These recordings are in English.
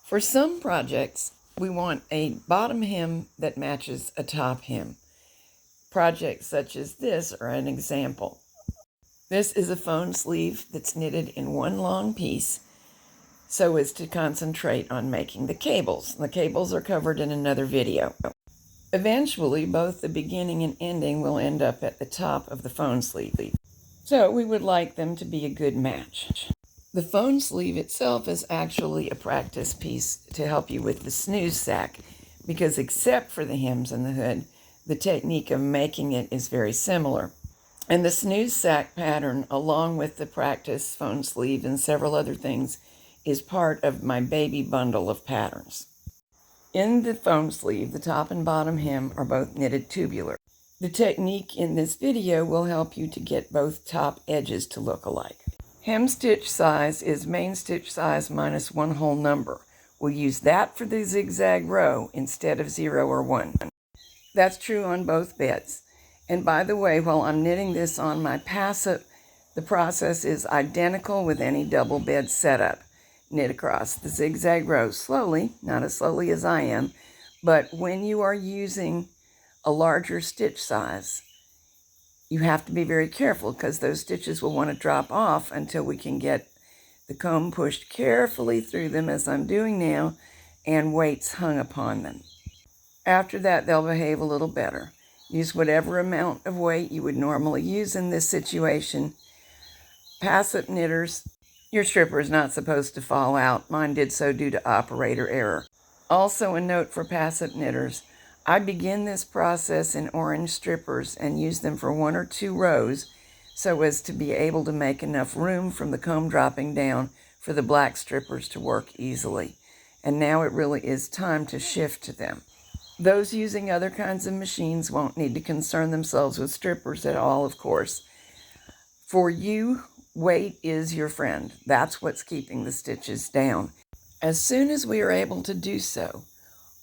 For some projects, we want a bottom hem that matches a top hem. Projects such as this are an example. This is a phone sleeve that's knitted in one long piece so as to concentrate on making the cables. The cables are covered in another video. Eventually, both the beginning and ending will end up at the top of the phone sleeve. So we would like them to be a good match. The phone sleeve itself is actually a practice piece to help you with the snooze sack, because except for the hems and the hood, the technique of making it is very similar. And the snooze sack pattern, along with the practice phone sleeve and several other things, is part of my baby bundle of patterns. In the phone sleeve, the top and bottom hem are both knitted tubular. The technique in this video will help you to get both top edges to look alike. Hem stitch size is main stitch size minus one whole number. We'll use that for the zigzag row instead of 0 or 1. That's true on both beds. And by the way, while I'm knitting this on my passive, the process is identical with any double bed setup. Knit across the zigzag row slowly, not as slowly as I am, but when you are using a larger stitch size, you have to be very careful because those stitches will want to drop off until we can get the comb pushed carefully through them, as I'm doing now, and weights hung upon them. After that, they'll behave a little better. Use whatever amount of weight you would normally use in this situation. Passive knitters, your stripper is not supposed to fall out. Mine did so due to operator error. Also a note for passive knitters, I begin this process in orange strippers and use them for 1 or 2 rows so as to be able to make enough room from the comb dropping down for the black strippers to work easily. And now it really is time to shift to them. Those using other kinds of machines won't need to concern themselves with strippers at all, of course. For you, weight is your friend. That's what's keeping the stitches down. As soon as we are able to do so,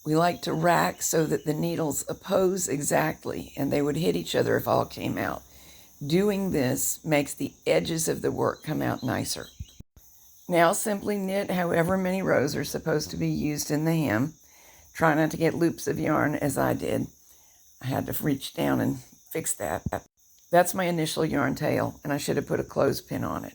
we like to rack so that the needles oppose exactly and they would hit each other if all came out. Doing this makes the edges of the work come out nicer. Now simply knit however many rows are supposed to be used in the hem. Try not to get loops of yarn as I did. I had to reach down and fix that. That's my initial yarn tail, and I should have put a clothespin on it.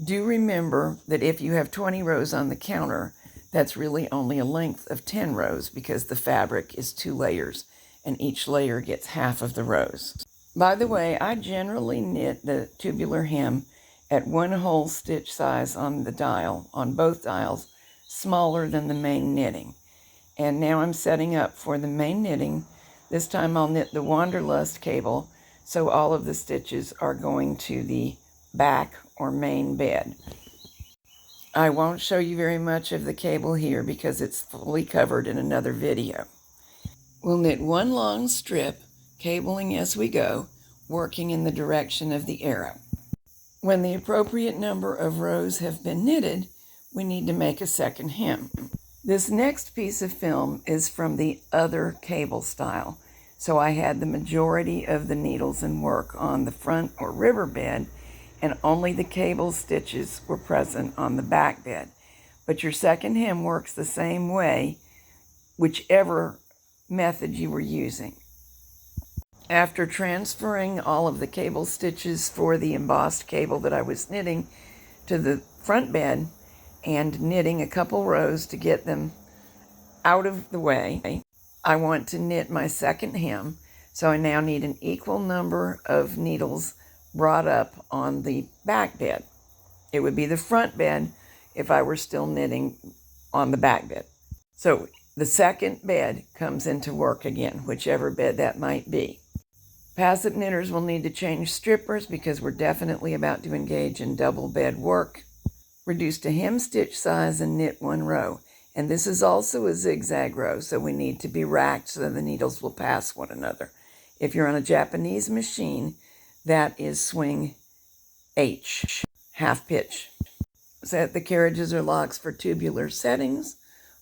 Do remember that if you have 20 rows on the counter, that's really only a length of 10 rows because the fabric is 2 layers, and each layer gets half of the rows. By the way, I generally knit the tubular hem at 1 whole stitch size on the dial, on both dials, smaller than the main knitting. And now I'm setting up for the main knitting. This time I'll knit the Wanderlust cable, so all of the stitches are going to the back or main bed. I won't show you very much of the cable here because it's fully covered in another video. We'll knit 1 long strip, cabling as we go, working in the direction of the arrow. When the appropriate number of rows have been knitted, we need to make a second hem. This next piece of film is from the other cable style, so I had the majority of the needles and work on the front or river bed, and only the cable stitches were present on the back bed. But your second hem works the same way, whichever method you were using. After transferring all of the cable stitches for the embossed cable that I was knitting to the front bed and knitting a couple rows to get them out of the way, I want to knit my second hem, so I now need an equal number of needles brought up on the back bed. It would be the front bed if I were still knitting on the back bed. So the second bed comes into work again, whichever bed that might be. Passive knitters will need to change strippers because we're definitely about to engage in double bed work. Reduce to hem stitch size and knit 1 row. And this is also a zigzag row, so we need to be racked so that the needles will pass one another. If you're on a Japanese machine, that is swing H, half pitch. Set the carriages or locks for tubular settings.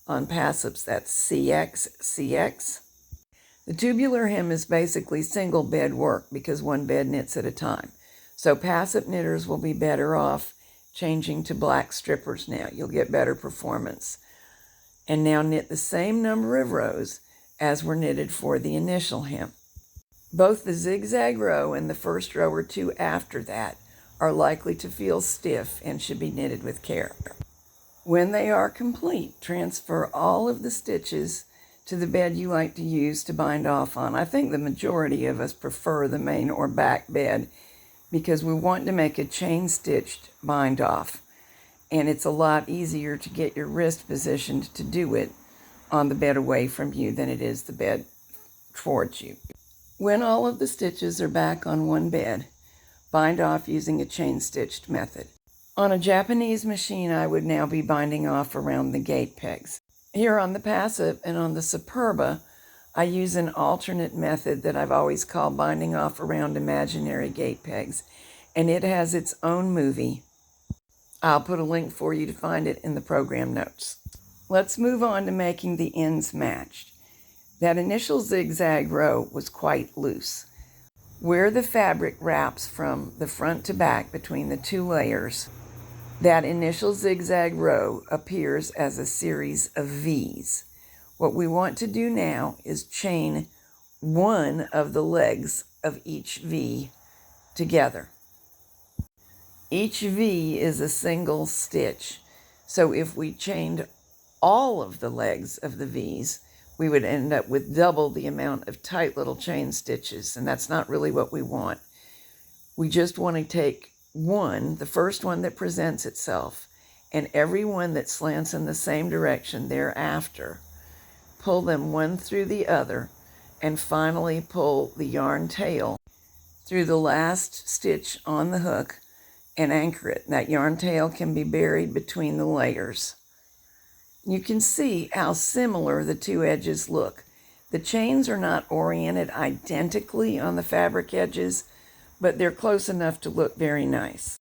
On passives, that's CX, CX. The tubular hem is basically single bed work because 1 bed knits at a time. So passive knitters will be better off changing to black strippers now. You'll get better performance. And now knit the same number of rows as were knitted for the initial hem. Both the zigzag row and the first row or two after that are likely to feel stiff and should be knitted with care. When they are complete, transfer all of the stitches to the bed you like to use to bind off on. I think the majority of us prefer the main or back bed because we want to make a chain stitched bind off, and it's a lot easier to get your wrist positioned to do it on the bed away from you than it is the bed towards you. When all of the stitches are back on one bed, bind off using a chain stitched method. On a Japanese machine, I would now be binding off around the gate pegs. Here on the Passive and on the Superba, I use an alternate method that I've always called binding off around imaginary gate pegs, and it has its own movie. I'll put a link for you to find it in the program notes. Let's move on to making the ends matched. That initial zigzag row was quite loose. Where the fabric wraps from the front to back between the two layers, that initial zigzag row appears as a series of V's. What we want to do now is chain one of the legs of each V together. Each V is a single stitch, so if we chained all of the legs of the V's, we would end up with double the amount of tight little chain stitches, and that's not really what we want. We just want to take one, the first one that presents itself, and every one that slants in the same direction thereafter, pull them one through the other, and finally pull the yarn tail through the last stitch on the hook and anchor it. That yarn tail can be buried between the layers. You can see how similar the two edges look. The chains are not oriented identically on the fabric edges, but they're close enough to look very nice.